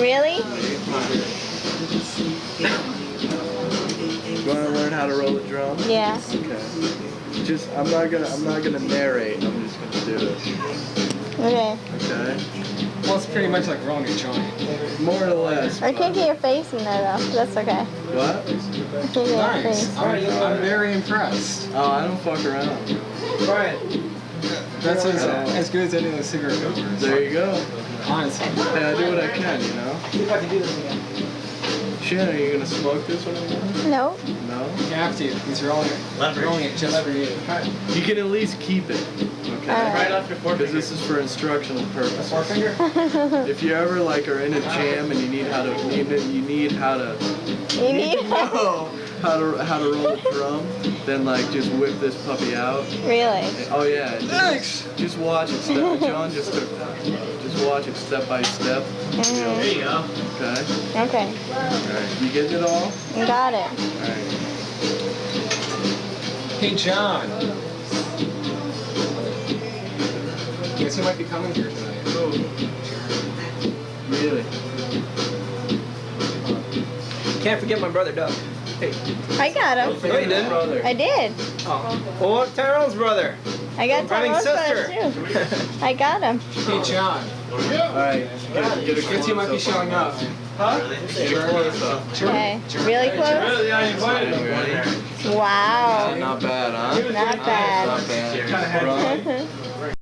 Really? You want to learn how to roll a drum? Yeah. Okay. Just I'm not gonna narrate. I'm just gonna do it. Okay. Okay. Well, it's pretty much like rolling a joint. More or less. I can't get your face in there though. That's okay. What? I can't get your Nice. face. I'm very impressed. Oh, I don't fuck around. That's as good as any of those cigarette filters. There you go. Honestly. Hey, I do what I can, you know. See if I can do this again. Shannon, are you gonna smoke this one again? No. No. You have to. Because you're rolling it just for you. You can at least keep it. Okay. Right off your forefinger. Because this is for instructional purposes. Forefinger? If you ever like are in a jam and you need how to You need know how to roll a drum, then like just whip this puppy out. Really? Oh yeah. and Thanks. Just watch it. John just took that. Just watch it step by step. There you go. Okay. Okay. Alright. You getting it all? You got it. Alright. Hey, John. Guess who might be coming here tonight? Really? Can't forget my brother Doug. Hey. I got him. No, you didn't. Brother. I did. Oh. Well, Tyrone's brother. I got Running Tyrone's brother sister. too. I got him. Hey, John. Alright. Guess who might be showing up? Get a close up. Okay. Really close? Ready? Wow. Not bad, huh? Not bad. Not bad. Run.